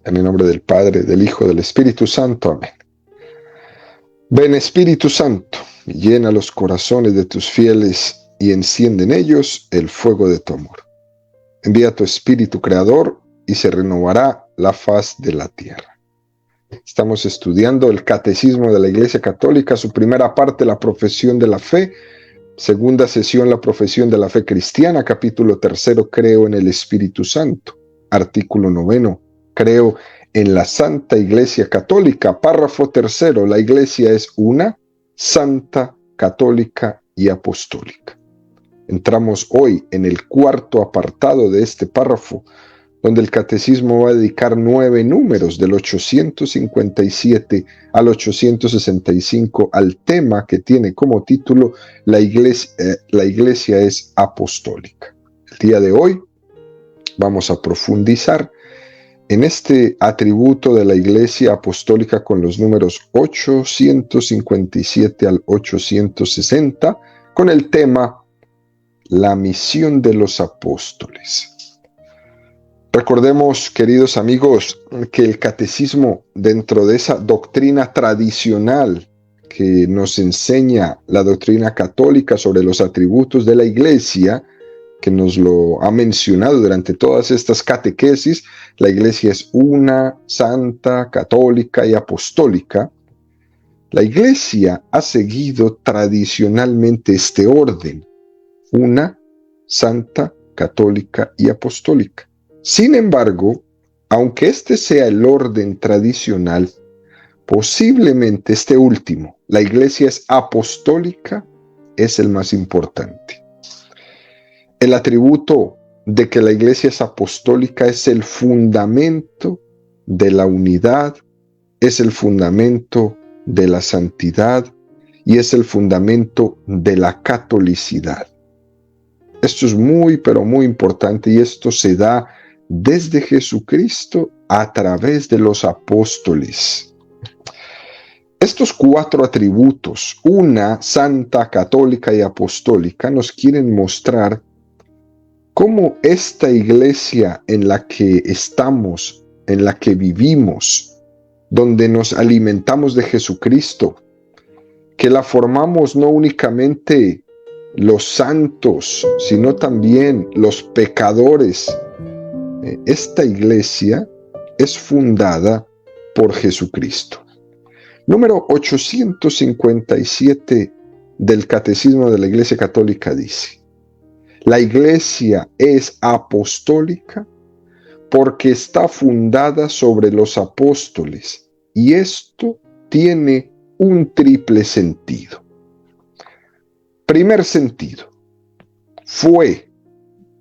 En el nombre del Padre, del Hijo, del Espíritu Santo. Amén. Ven, Espíritu Santo, y llena los corazones de tus fieles y enciende en ellos el fuego de tu amor. Envía tu Espíritu Creador y se renovará la faz de la tierra. Estamos estudiando el Catecismo de la Iglesia Católica, su primera parte, la profesión de la fe, segunda sesión, la profesión de la fe cristiana, capítulo 3, creo en el Espíritu Santo, artículo 9, creo en la Santa Iglesia Católica, párrafo 3, la Iglesia es una, santa, católica y apostólica. Entramos hoy en el cuarto apartado de este párrafo, donde el Catecismo va a dedicar 9 números del 857 al 865 al tema que tiene como título La Iglesia es apostólica. El día de hoy vamos a profundizar en este atributo de la Iglesia apostólica con los números 857 al 860 con el tema La misión de los apóstoles. Recordemos, queridos amigos, que el catecismo, dentro de esa doctrina tradicional que nos enseña la doctrina católica sobre los atributos de la Iglesia, que nos lo ha mencionado durante todas estas catequesis, la Iglesia es una, santa, católica y apostólica. La Iglesia ha seguido tradicionalmente este orden, una, santa, católica y apostólica. Sin embargo, aunque este sea el orden tradicional, posiblemente este último, la Iglesia es apostólica, es el más importante. El atributo de que la Iglesia es apostólica es el fundamento de la unidad, es el fundamento de la santidad y es el fundamento de la catolicidad. Esto es muy, pero muy importante y esto se da desde Jesucristo a través de los apóstoles. Estos 4 atributos, una, santa, católica y apostólica, nos quieren mostrar cómo esta iglesia en la que estamos, en la que vivimos, donde nos alimentamos de Jesucristo, que la formamos no únicamente los santos, sino también los pecadores. Esta iglesia es fundada por Jesucristo. Número 857 del Catecismo de la Iglesia Católica dice: la iglesia es apostólica porque está fundada sobre los apóstoles, y esto tiene un triple sentido. Primer sentido, fue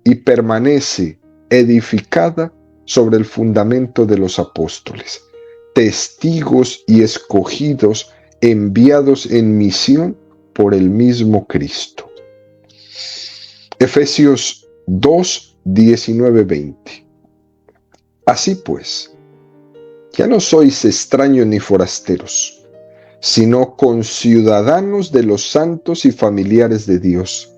y permanece edificada sobre el fundamento de los apóstoles, testigos y escogidos, enviados en misión por el mismo Cristo. Efesios 2, 19, 20. Así pues, ya no sois extraños ni forasteros, sino conciudadanos de los santos y familiares de Dios,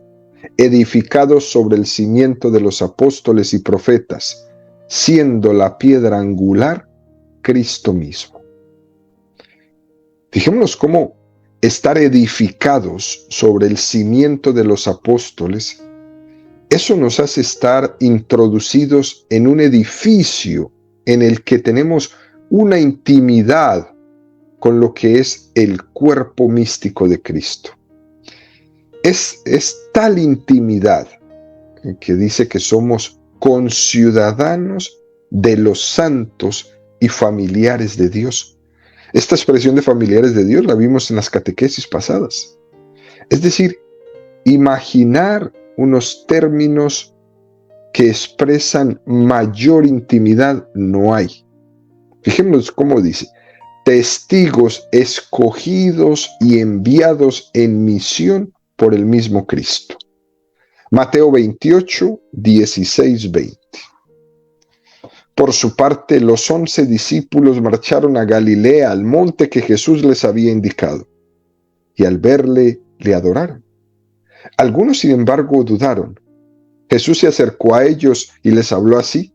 edificados sobre el cimiento de los apóstoles y profetas, siendo la piedra angular Cristo mismo. Fijémonos cómo estar edificados sobre el cimiento de los apóstoles, eso nos hace estar introducidos en un edificio en el que tenemos una intimidad con lo que es el cuerpo místico de Cristo. Es tal intimidad que dice que somos conciudadanos de los santos y familiares de Dios. Esta expresión de familiares de Dios la vimos en las catequesis pasadas. Es decir, imaginar unos términos que expresan mayor intimidad no hay. Fijémonos cómo dice: testigos escogidos y enviados en misión por el mismo Cristo. Mateo 28, 16, 20. Por su parte, los 11 discípulos marcharon a Galilea, al monte que Jesús les había indicado, y al verle, le adoraron. Algunos, sin embargo, dudaron. Jesús se acercó a ellos y les habló así: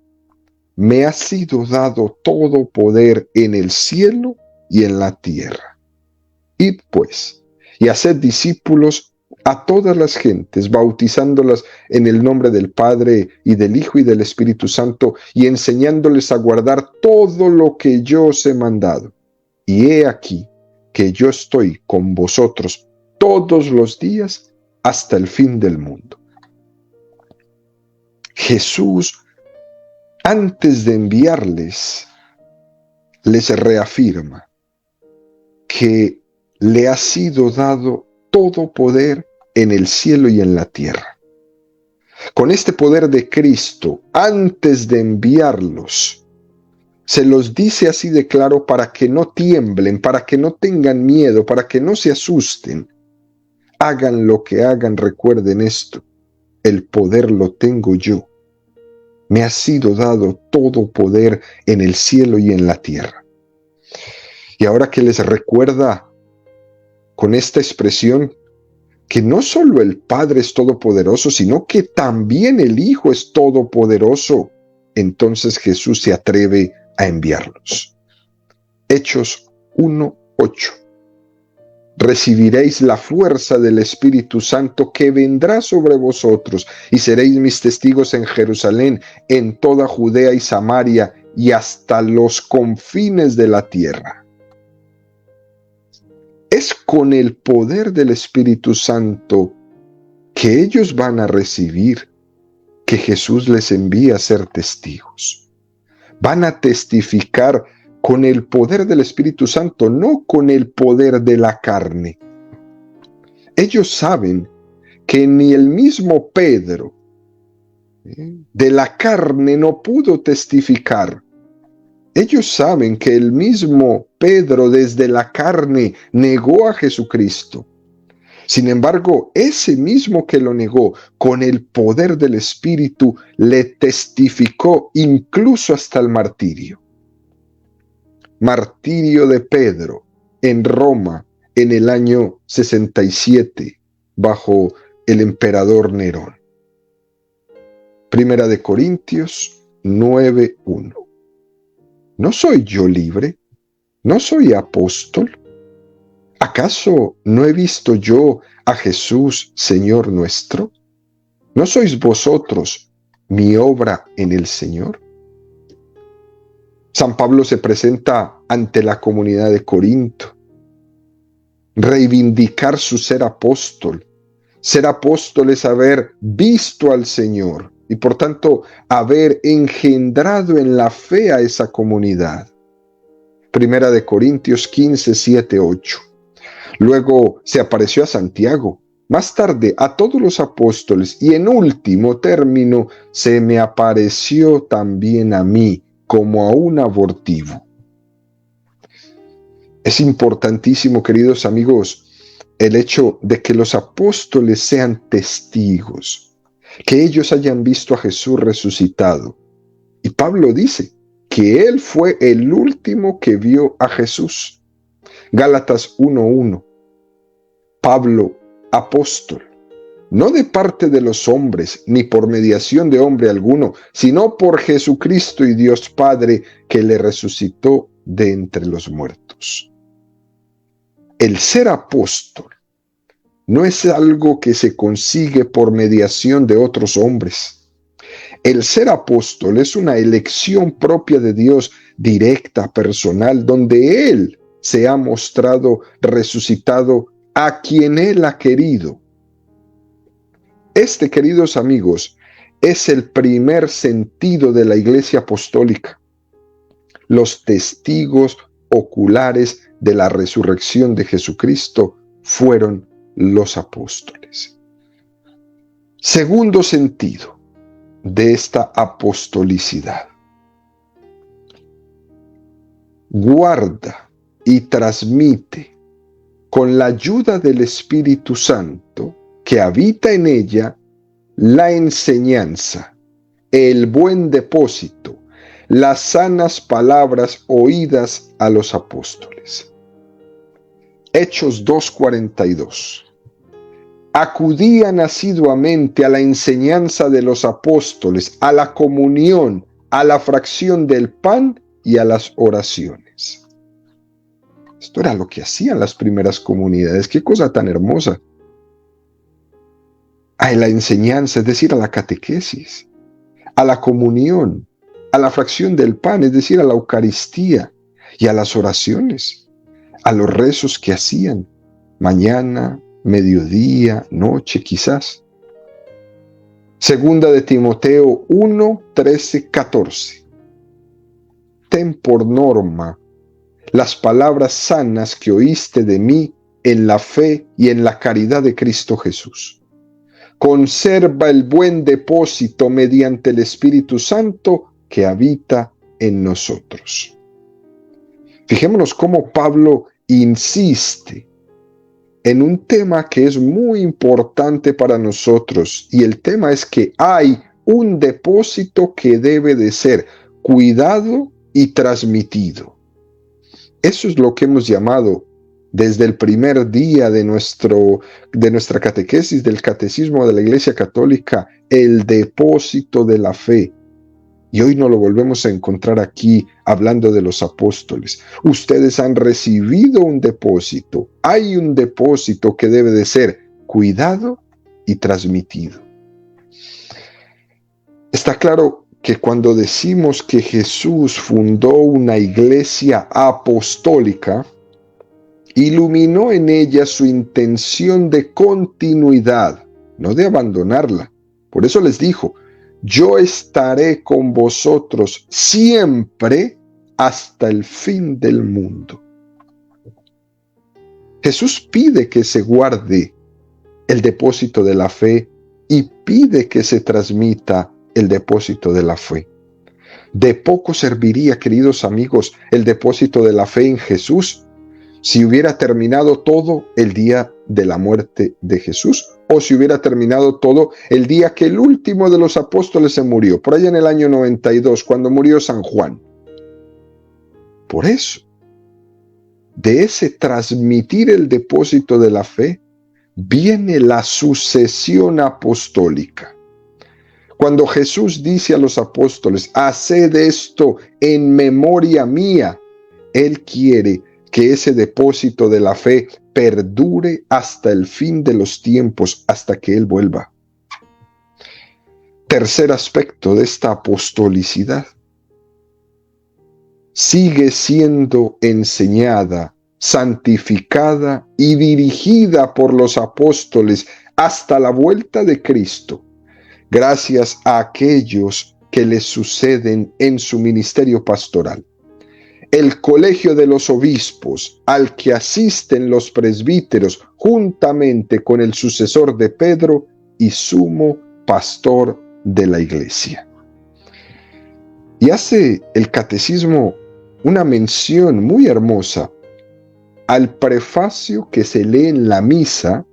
me ha sido dado todo poder en el cielo y en la tierra. Id pues, y haced discípulos a todas las gentes, bautizándolas en el nombre del Padre y del Hijo y del Espíritu Santo, y enseñándoles a guardar todo lo que yo os he mandado. Y he aquí que yo estoy con vosotros todos los días hasta el fin del mundo. Jesús, antes de enviarles, les reafirma que le ha sido dado todo poder en el cielo y en la tierra. Con este poder de Cristo, antes de enviarlos, se los dice así de claro para que no tiemblen, para que no tengan miedo, para que no se asusten. Hagan lo que hagan, recuerden esto: el poder lo tengo yo. Me ha sido dado todo poder en el cielo y en la tierra. Y ahora que les recuerda con esta expresión que no solo el Padre es todopoderoso, sino que también el Hijo es todopoderoso, entonces Jesús se atreve a enviarlos. Hechos 1:8. Recibiréis la fuerza del Espíritu Santo que vendrá sobre vosotros, y seréis mis testigos en Jerusalén, en toda Judea y Samaria, y hasta los confines de la tierra. Es con el poder del Espíritu Santo que ellos van a recibir que Jesús les envía a ser testigos. Van a testificar con el poder del Espíritu Santo, no con el poder de la carne. Ellos saben que ni el mismo Pedro de la carne no pudo testificar. Ellos saben que el mismo Pedro desde la carne negó a Jesucristo. Sin embargo, ese mismo que lo negó, con el poder del Espíritu, le testificó incluso hasta el martirio. Martirio de Pedro en Roma en el año 67, bajo el emperador Nerón. Primera de Corintios 9:1. ¿No soy yo libre? ¿No soy apóstol? ¿Acaso no he visto yo a Jesús, Señor nuestro? ¿No sois vosotros mi obra en el Señor? San Pablo se presenta ante la comunidad de Corinto, reivindicar su ser apóstol. Ser apóstol es haber visto al Señor y por tanto haber engendrado en la fe a esa comunidad. Primera de Corintios 15, 7, 8. Luego se apareció a Santiago, más tarde a todos los apóstoles y en último término se me apareció también a mí como a un abortivo. Es importantísimo, queridos amigos, el hecho de que los apóstoles sean testigos, que ellos hayan visto a Jesús resucitado. Y Pablo dice que él fue el último que vio a Jesús. Gálatas 1:1. Pablo, apóstol, no de parte de los hombres, ni por mediación de hombre alguno, sino por Jesucristo y Dios Padre, que le resucitó de entre los muertos. El ser apóstol no es algo que se consigue por mediación de otros hombres. El ser apóstol es una elección propia de Dios, directa, personal, donde Él se ha mostrado resucitado a quien Él ha querido. Este, queridos amigos, es el primer sentido de la Iglesia Apostólica. Los testigos oculares de la resurrección de Jesucristo fueron los apóstoles. Segundo sentido de esta apostolicidad: guarda y transmite con la ayuda del Espíritu Santo que habita en ella la enseñanza, el buen depósito, las sanas palabras oídas a los apóstoles. Hechos 2:42. Acudían asiduamente a la enseñanza de los apóstoles, a la comunión, a la fracción del pan y a las oraciones. Esto era lo que hacían las primeras comunidades. Qué cosa tan hermosa. A la enseñanza, es decir, a la catequesis, a la comunión, a la fracción del pan, es decir, a la Eucaristía, y a las oraciones, a los rezos que hacían, mañana, mediodía, noche quizás. Segunda de Timoteo 1, 13, 14. Ten por norma las palabras sanas que oíste de mí en la fe y en la caridad de Cristo Jesús. Conserva el buen depósito mediante el Espíritu Santo que habita en nosotros. Fijémonos cómo Pablo insiste en un tema que es muy importante para nosotros, y el tema es que hay un depósito que debe de ser cuidado y transmitido. Eso es lo que hemos llamado desde el primer día de nuestra catequesis, del catecismo de la Iglesia Católica, el depósito de la fe. Y hoy nos lo volvemos a encontrar aquí hablando de los apóstoles. Ustedes han recibido un depósito. Hay un depósito que debe de ser cuidado y transmitido. Está claro que cuando decimos que Jesús fundó una iglesia apostólica, iluminó en ella su intención de continuidad, no de abandonarla. Por eso les dijo: yo estaré con vosotros siempre hasta el fin del mundo. Jesús pide que se guarde el depósito de la fe y pide que se transmita el depósito de la fe. De poco serviría, queridos amigos, el depósito de la fe en Jesús si hubiera terminado todo el día de la muerte de Jesús, o si hubiera terminado todo el día que el último de los apóstoles se murió, por allá en el año 92, cuando murió San Juan. Por eso, de ese transmitir el depósito de la fe, viene la sucesión apostólica. Cuando Jesús dice a los apóstoles: haced esto en memoria mía, Él quiere que ese depósito de la fe perdure hasta el fin de los tiempos, hasta que Él vuelva. Tercer aspecto de esta apostolicidad: sigue siendo enseñada, santificada y dirigida por los apóstoles hasta la vuelta de Cristo, gracias a aquellos que les suceden en su ministerio pastoral. El colegio de los obispos, al que asisten los presbíteros juntamente con el sucesor de Pedro y sumo pastor de la iglesia. Y hace el catecismo una mención muy hermosa al prefacio que se lee en la misa,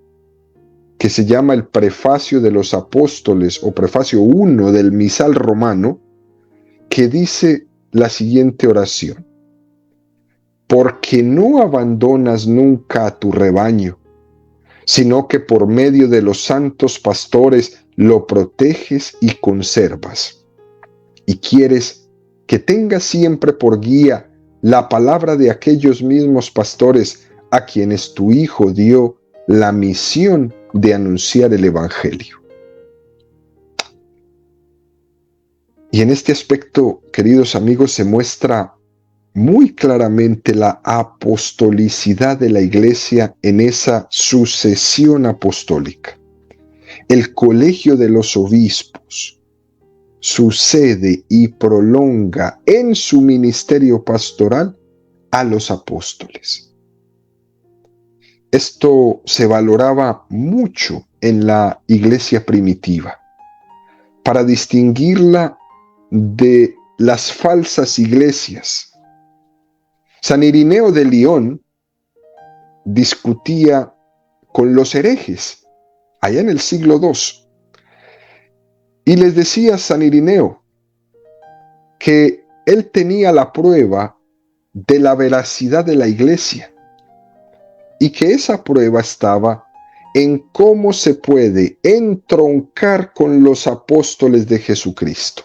que se llama el prefacio de los apóstoles o prefacio 1 del misal romano, que dice la siguiente oración: porque no abandonas nunca a tu rebaño, sino que por medio de los santos pastores lo proteges y conservas, y quieres que tenga siempre por guía la palabra de aquellos mismos pastores a quienes tu Hijo dio la misión de anunciar el Evangelio. Y en este aspecto, queridos amigos, se muestra muy claramente la apostolicidad de la Iglesia en esa sucesión apostólica. El colegio de los obispos sucede y prolonga en su ministerio pastoral a los apóstoles. Esto se valoraba mucho en la Iglesia primitiva, para distinguirla de las falsas iglesias. San Irineo de Lyon discutía con los herejes allá en el siglo II, y les decía a San Irineo que él tenía la prueba de la veracidad de la iglesia, y que esa prueba estaba en cómo se puede entroncar con los apóstoles de Jesucristo.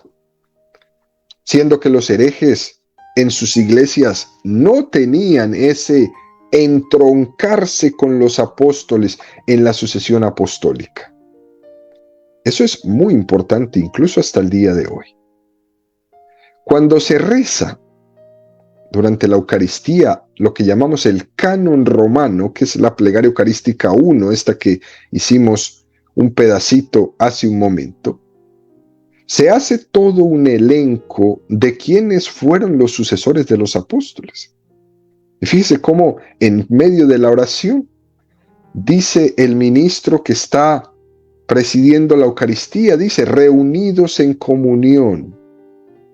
siendo que los herejes en sus iglesias no tenían ese entroncarse con los apóstoles en la sucesión apostólica. Eso es muy importante incluso hasta el día de hoy. Cuando se reza durante la Eucaristía lo que llamamos el canon romano, que es la plegaria eucarística 1, esta que hicimos un pedacito hace un momento, se hace todo un elenco de quiénes fueron los sucesores de los apóstoles. Y fíjese cómo en medio de la oración dice el ministro que está presidiendo la Eucaristía, dice, reunidos en comunión,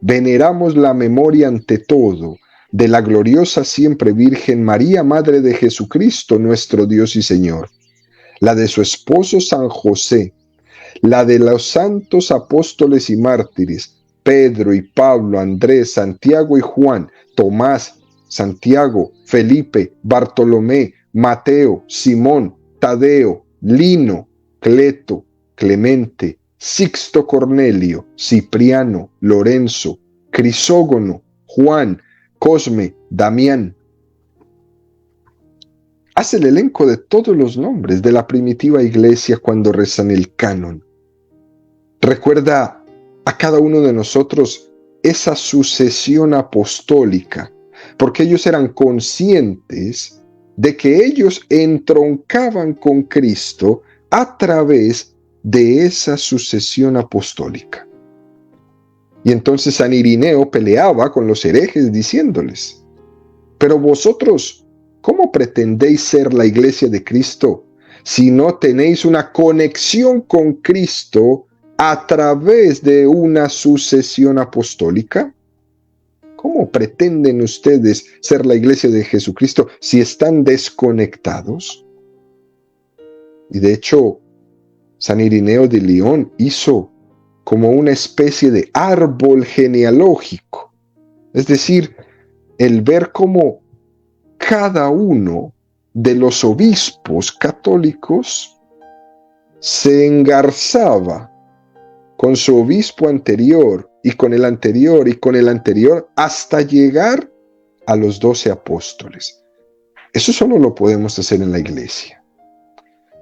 veneramos la memoria ante todo de la gloriosa siempre Virgen María, Madre de Jesucristo, nuestro Dios y Señor, la de su esposo San José, la de los santos apóstoles y mártires, Pedro y Pablo, Andrés, Santiago y Juan, Tomás, Santiago, Felipe, Bartolomé, Mateo, Simón, Tadeo, Lino, Cleto, Clemente, Sixto Cornelio, Cipriano, Lorenzo, Crisógono, Juan, Cosme, Damián. Hace el elenco de todos los nombres de la primitiva iglesia cuando rezan el canon. Recuerda a cada uno de nosotros esa sucesión apostólica, porque ellos eran conscientes de que ellos entroncaban con Cristo a través de esa sucesión apostólica. Y entonces San Irineo peleaba con los herejes diciéndoles, pero vosotros, ¿cómo pretendéis ser la iglesia de Cristo si no tenéis una conexión con Cristo a través de una sucesión apostólica? ¿Cómo pretenden ustedes ser la iglesia de Jesucristo si están desconectados? Y de hecho, San Irineo de León hizo como una especie de árbol genealógico. Es decir, el ver cómo cada uno de los obispos católicos se engarzaba con su obispo anterior y con el anterior y con el anterior hasta llegar a los 12 apóstoles. Eso solo lo podemos hacer en la iglesia.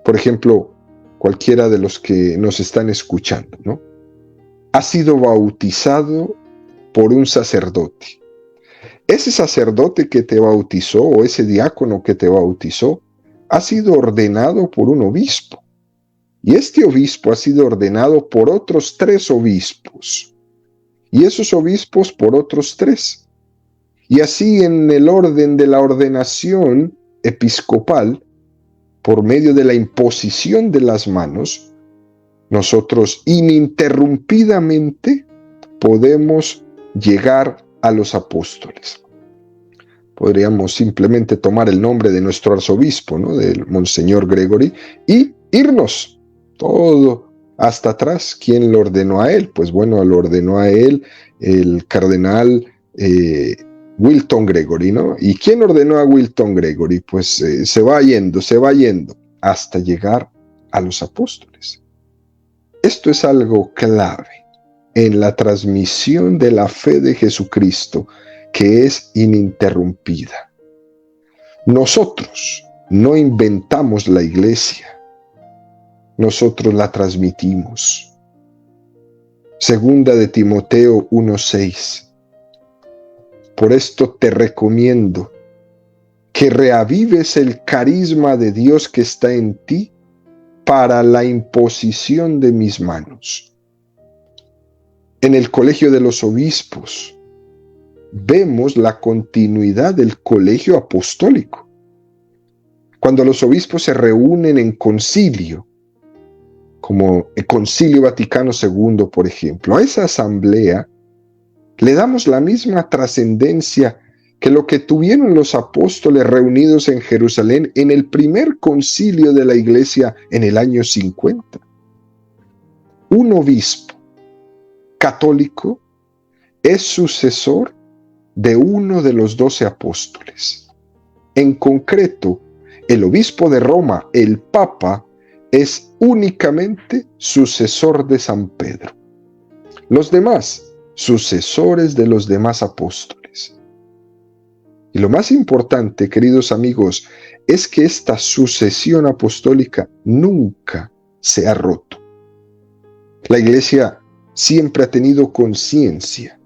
Por ejemplo, cualquiera de los que nos están escuchando, ¿no? Ha sido bautizado por un sacerdote. Ese sacerdote que te bautizó o ese diácono que te bautizó ha sido ordenado por un obispo. Y este obispo ha sido ordenado por otros 3 obispos. Y esos obispos por otros 3. Y así en el orden de la ordenación episcopal, por medio de la imposición de las manos, nosotros ininterrumpidamente podemos llegar a los apóstoles. Podríamos simplemente tomar el nombre de nuestro arzobispo, ¿no?, del Monseñor Gregory, y irnos todo hasta atrás. ¿Quién lo ordenó a él? Pues bueno, lo ordenó a él el cardenal Wilton Gregory, ¿no? ¿Y quién ordenó a Wilton Gregory? Pues se va yendo, hasta llegar a los apóstoles. Esto es algo clave en la transmisión de la fe de Jesucristo, que es ininterrumpida. Nosotros no inventamos la iglesia, nosotros la transmitimos. Segunda de Timoteo 1:6. Por esto te recomiendo que reavives el carisma de Dios que está en ti para la imposición de mis manos. En el colegio de los obispos vemos la continuidad del colegio apostólico. Cuando los obispos se reúnen en concilio, como el Concilio Vaticano II, por ejemplo, a esa asamblea le damos la misma trascendencia que lo que tuvieron los apóstoles reunidos en Jerusalén en el primer concilio de la iglesia en el año 50. Un obispo católico es sucesor de uno de los 12 apóstoles. En concreto, el obispo de Roma, el Papa, es únicamente sucesor de San Pedro. Los demás sucesores de los demás apóstoles. Y lo más importante, queridos amigos, es que esta sucesión apostólica nunca se ha roto. La Iglesia siempre ha tenido conciencia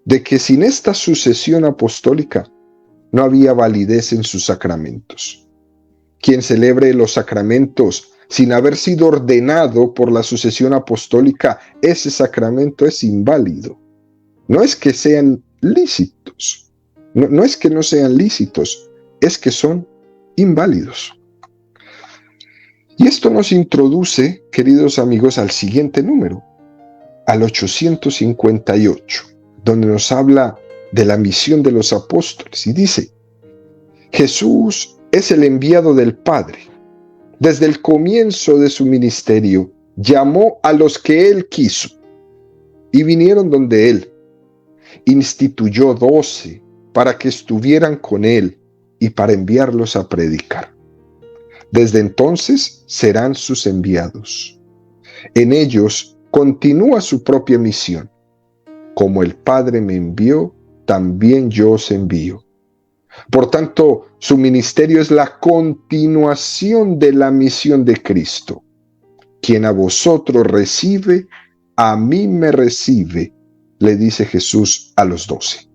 de que sin esta sucesión apostólica no había validez en sus sacramentos. Quien celebre los sacramentos sin haber sido ordenado por la sucesión apostólica, ese sacramento es inválido. No es que sean lícitos, no es que no sean lícitos, es que son inválidos. Y esto nos introduce, queridos amigos, al siguiente número, al 858, donde nos habla de la misión de los apóstoles y dice: Jesús es el enviado del Padre. Desde el comienzo de su ministerio, llamó a los que Él quiso y vinieron donde Él. Instituyó 12 para que estuvieran con Él y para enviarlos a predicar. Desde entonces serán sus enviados. En ellos continúa su propia misión. Como el Padre me envió, también yo os envío. Por tanto, su ministerio es la continuación de la misión de Cristo. Quien a vosotros recibe, a mí me recibe, le dice Jesús a los 12.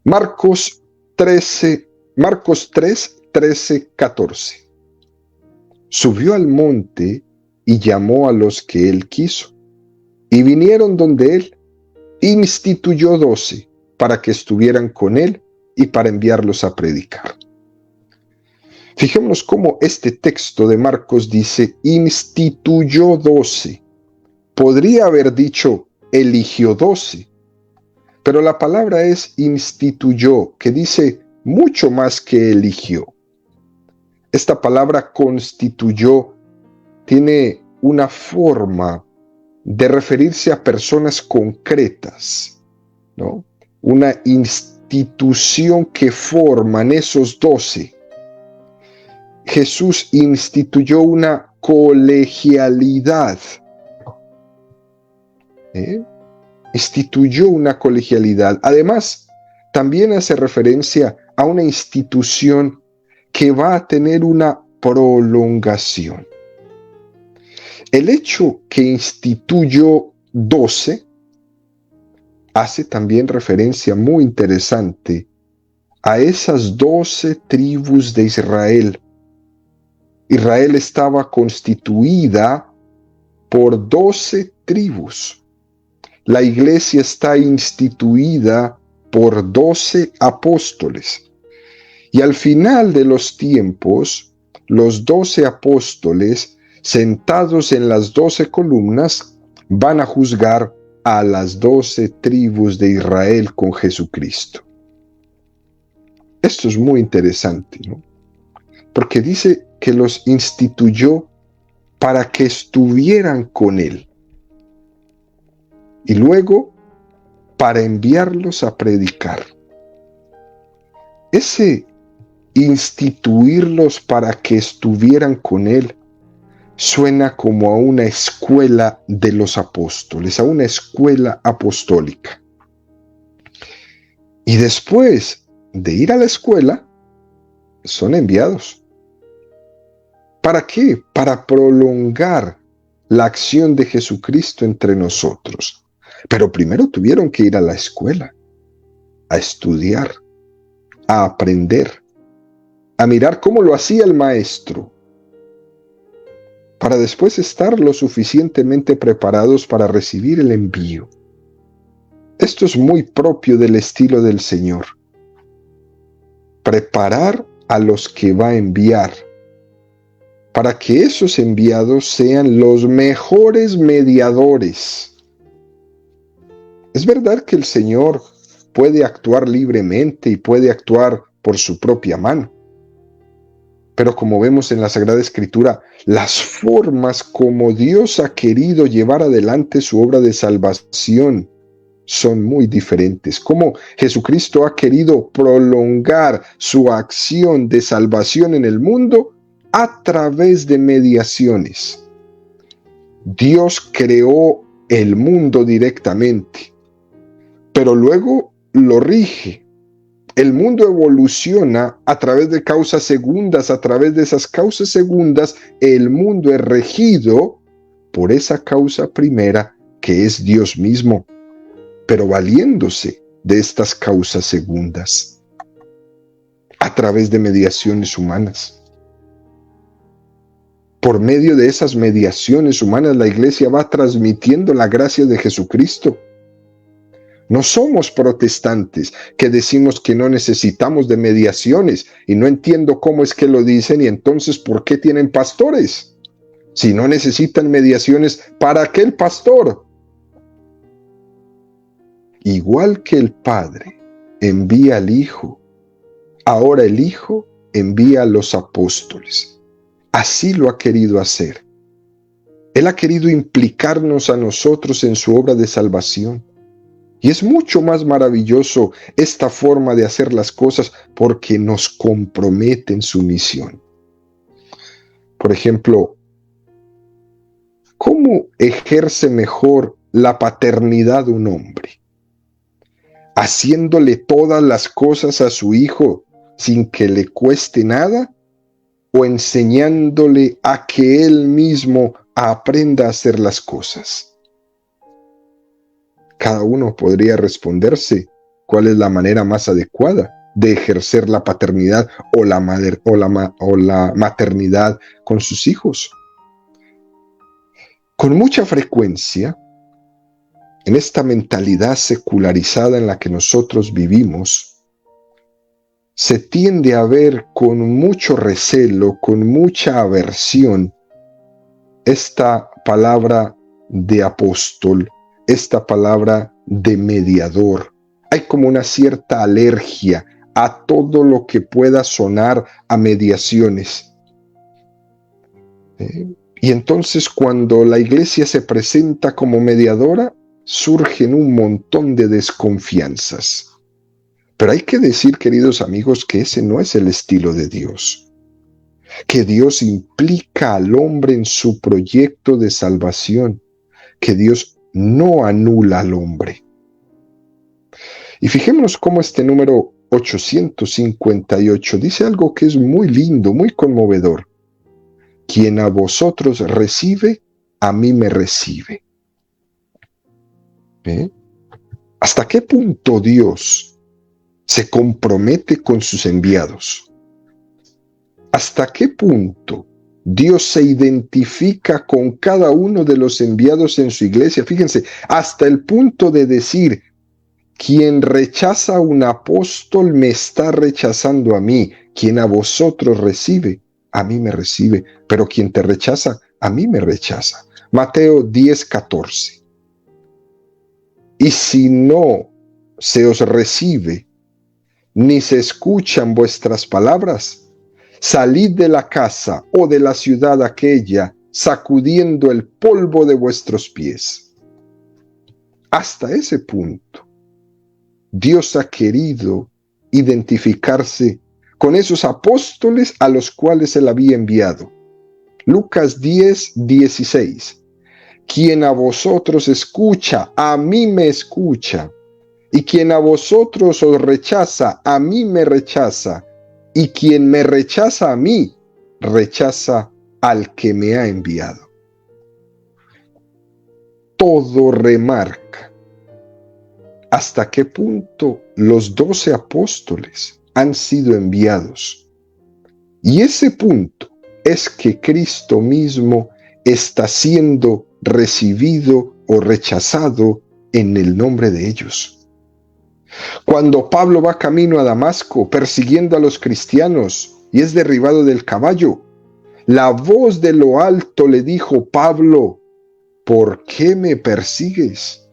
Marcos 3, 13, 14. Subió al monte y llamó a los que él quiso, y vinieron donde él. Instituyó 12 para que estuvieran con él y para enviarlos a predicar. Fijémonos cómo este texto de Marcos dice: instituyó 12. Podría haber dicho eligió 12, pero la palabra es instituyó, que dice mucho más que eligió. Esta palabra constituyó tiene una forma de referirse a personas concretas, ¿no? Una institución que forman esos 12. Jesús instituyó una colegialidad. Instituyó una colegialidad. Además, también hace referencia a una institución que va a tener una prolongación. El hecho que instituyó 12 hace también referencia muy interesante a esas 12 tribus de Israel. Israel estaba constituida por 12 tribus. La iglesia está instituida por 12 apóstoles. Y al final de los tiempos, los 12 apóstoles, sentados en las 12 columnas, van a juzgar a las 12 tribus de Israel con Jesucristo. Esto es muy interesante, ¿no? Porque dice que los instituyó para que estuvieran con Él. Y luego, para enviarlos a predicar. Ese instituirlos para que estuvieran con Él suena como a una escuela de los apóstoles, a una escuela apostólica. Y después de ir a la escuela, son enviados. ¿Para qué? Para prolongar la acción de Jesucristo entre nosotros. Pero primero tuvieron que ir a la escuela, a estudiar, a aprender, a mirar cómo lo hacía el maestro, para después estar lo suficientemente preparados para recibir el envío. Esto es muy propio del estilo del Señor. Preparar a los que va a enviar, para que esos enviados sean los mejores mediadores. Es verdad que el Señor puede actuar libremente y puede actuar por su propia mano. Pero como vemos en la Sagrada Escritura, las formas como Dios ha querido llevar adelante su obra de salvación son muy diferentes. Como Jesucristo ha querido prolongar su acción de salvación en el mundo a través de mediaciones. Dios creó el mundo directamente, pero luego lo rige. El mundo evoluciona a través de causas segundas. A través de esas causas segundas, el mundo es regido por esa causa primera, que es Dios mismo, pero valiéndose de estas causas segundas a través de mediaciones humanas. Por medio de esas mediaciones humanas, la Iglesia va transmitiendo la gracia de Jesucristo. No somos protestantes que decimos que no necesitamos de mediaciones, y no entiendo cómo es que lo dicen, y entonces ¿por qué tienen pastores? Si no necesitan mediaciones, ¿para qué el pastor? Igual que el Padre envía al Hijo, ahora el Hijo envía a los apóstoles. Así lo ha querido hacer. Él ha querido implicarnos a nosotros en su obra de salvación. Y es mucho más maravilloso esta forma de hacer las cosas porque nos compromete en su misión. Por ejemplo, ¿cómo ejerce mejor la paternidad un hombre? ¿Haciéndole todas las cosas a su hijo sin que le cueste nada? ¿O enseñándole a que él mismo aprenda a hacer las cosas? Cada uno podría responderse cuál es la manera más adecuada de ejercer la paternidad o la maternidad con sus hijos. Con mucha frecuencia, en esta mentalidad secularizada en la que nosotros vivimos, se tiende a ver con mucho recelo, con mucha aversión, esta palabra de apóstol, esta palabra de mediador. Hay como una cierta alergia a todo lo que pueda sonar a mediaciones. Y entonces cuando la Iglesia se presenta como mediadora, surgen un montón de desconfianzas. Pero hay que decir, queridos amigos, que ese no es el estilo de Dios. Que Dios implica al hombre en su proyecto de salvación. Que Dios no anula al hombre. Y fijémonos cómo este número 858 dice algo que es muy lindo, muy conmovedor. Quien a vosotros recibe, a mí me recibe. ¿Hasta qué punto Dios se compromete con sus enviados? ¿Hasta qué punto Dios se identifica con cada uno de los enviados en su iglesia? Fíjense, hasta el punto de decir, quien rechaza a un apóstol me está rechazando a mí. Quien a vosotros recibe, a mí me recibe. Pero quien te rechaza, a mí me rechaza. Mateo 10:14. Y si no se os recibe, ni se escuchan vuestras palabras, salid de la casa o de la ciudad aquella, sacudiendo el polvo de vuestros pies. Hasta ese punto, Dios ha querido identificarse con esos apóstoles a los cuales Él había enviado. Lucas 10:16. Quien a vosotros escucha, a mí me escucha. Y quien a vosotros os rechaza, a mí me rechaza. Y quien me rechaza a mí, rechaza al que me ha enviado. Todo remarca hasta qué punto los 12 apóstoles han sido enviados. Y ese punto es que Cristo mismo está siendo recibido o rechazado en el nombre de ellos. Cuando Pablo va camino a Damasco persiguiendo a los cristianos y es derribado del caballo, la voz de lo alto le dijo: Pablo, ¿por qué me persigues?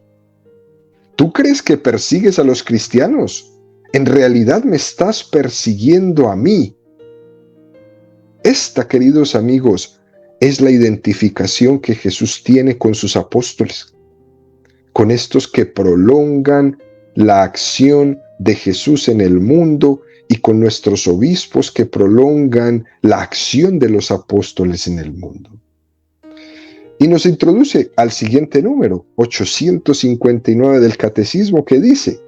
¿Tú crees que persigues a los cristianos? En realidad me estás persiguiendo a mí. Esta, queridos amigos, es la identificación que Jesús tiene con sus apóstoles, con estos que prolongan la acción de Jesús en el mundo y con nuestros obispos que prolongan la acción de los apóstoles en el mundo. Y nos introduce al siguiente número, 859 del Catecismo, que dice: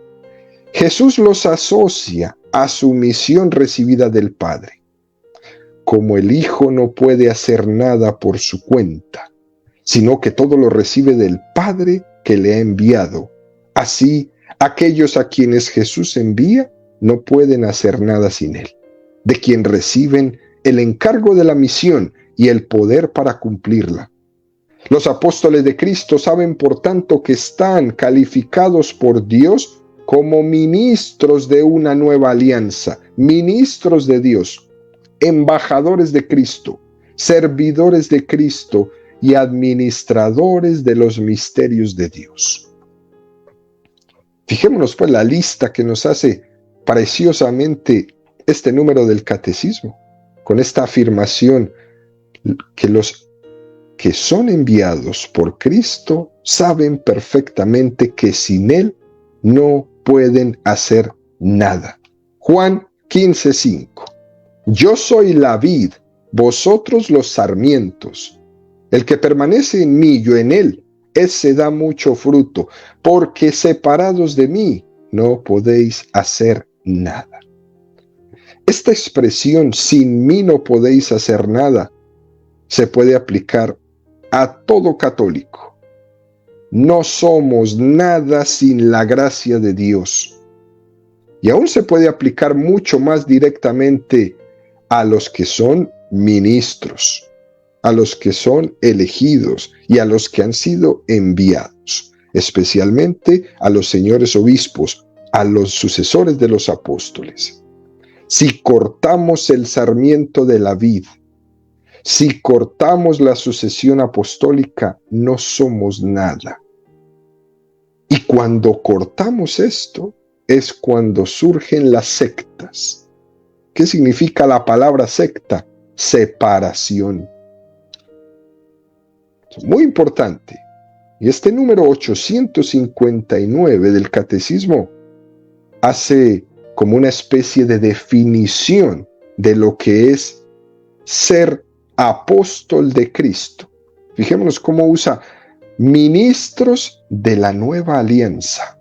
Jesús los asocia a su misión recibida del Padre. Como el Hijo no puede hacer nada por su cuenta, sino que todo lo recibe del Padre que le ha enviado, así aquellos a quienes Jesús envía no pueden hacer nada sin Él, de quien reciben el encargo de la misión y el poder para cumplirla. Los apóstoles de Cristo saben, por tanto, que están calificados por Dios como ministros de una nueva alianza, ministros de Dios, embajadores de Cristo, servidores de Cristo y administradores de los misterios de Dios. Fijémonos pues la lista que nos hace preciosamente este número del Catecismo, con esta afirmación que los que son enviados por Cristo saben perfectamente que sin Él no pueden hacer nada. Juan 15:5. Yo soy la vid, vosotros los sarmientos. El que permanece en mí, yo en él, ese da mucho fruto, porque separados de mí no podéis hacer nada. Esta expresión, sin mí no podéis hacer nada, se puede aplicar a todo católico. No somos nada sin la gracia de Dios. Y aún se puede aplicar mucho más directamente a los que son ministros, a los que son elegidos y a los que han sido enviados, especialmente a los señores obispos, a los sucesores de los apóstoles. Si cortamos el sarmiento de la vid, si cortamos la sucesión apostólica, no somos nada. Y cuando cortamos esto, es cuando surgen las sectas. ¿Qué significa la palabra secta? Separación. Es muy importante. Y este número 859 del Catecismo hace como una especie de definición de lo que es ser apóstol de Cristo. Fijémonos cómo usa ministros de la nueva alianza.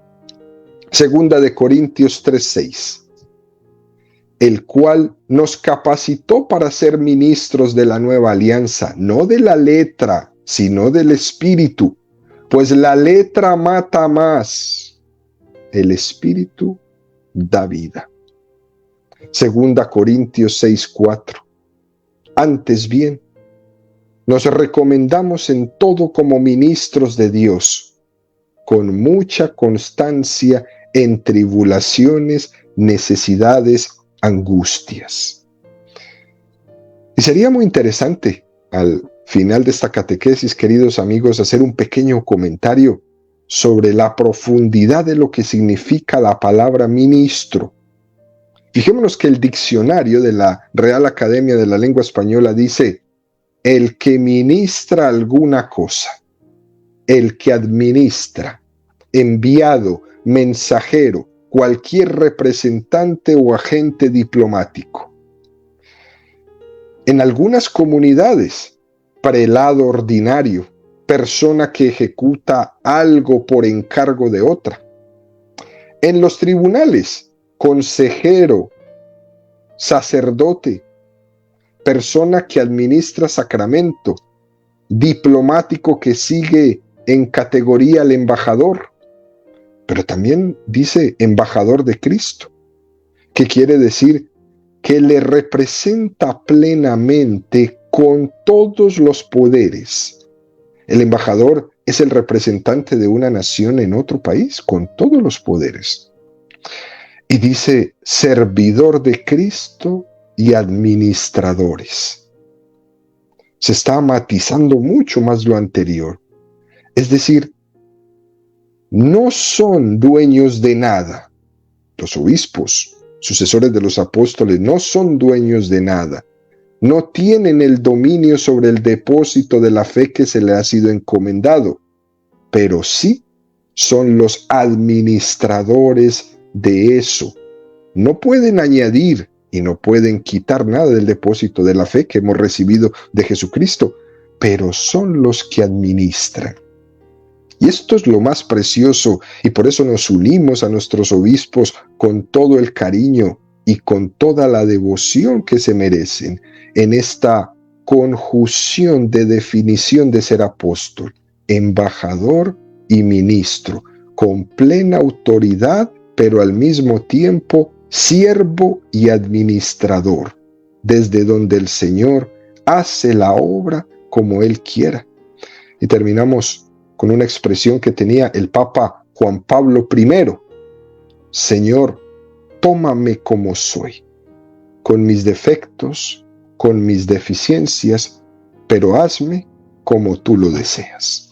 Segunda de Corintios 3:6. El cual nos capacitó para ser ministros de la nueva alianza, no de la letra, sino del Espíritu, pues la letra mata más, el Espíritu da vida. Segunda Corintios 6:4. Antes bien, nos recomendamos en todo como ministros de Dios, con mucha constancia en tribulaciones, necesidades, angustias. Y sería muy interesante al final de esta catequesis, queridos amigos, hacer un pequeño comentario sobre la profundidad de lo que significa la palabra ministro. Fijémonos que el diccionario de la Real Academia de la Lengua Española dice: el que ministra alguna cosa, el que administra, enviado, mensajero, cualquier representante o agente diplomático. En algunas comunidades, prelado ordinario, persona que ejecuta algo por encargo de otra. En los tribunales, consejero, sacerdote, persona que administra sacramento, diplomático que sigue en categoría al embajador, pero también dice embajador de Cristo, que quiere decir que le representa plenamente con todos los poderes. El embajador es el representante de una nación en otro país, con todos los poderes. Y dice servidor de Cristo y administradores. Se está matizando mucho más lo anterior. Es decir, no son dueños de nada. Los obispos, sucesores de los apóstoles, no son dueños de nada. No tienen el dominio sobre el depósito de la fe que se le ha sido encomendado, pero sí son los administradores de eso. No pueden añadir y no pueden quitar nada del depósito de la fe que hemos recibido de Jesucristo, pero son los que administran. Y esto es lo más precioso, y por eso nos unimos a nuestros obispos con todo el cariño y con toda la devoción que se merecen en esta conjunción de definición de ser apóstol, embajador y ministro, con plena autoridad, pero al mismo tiempo siervo y administrador, desde donde el Señor hace la obra como Él quiera. Y terminamos con una expresión que tenía el Papa Juan Pablo I: Señor, tómame como soy, con mis defectos, con mis deficiencias, pero hazme como tú lo deseas.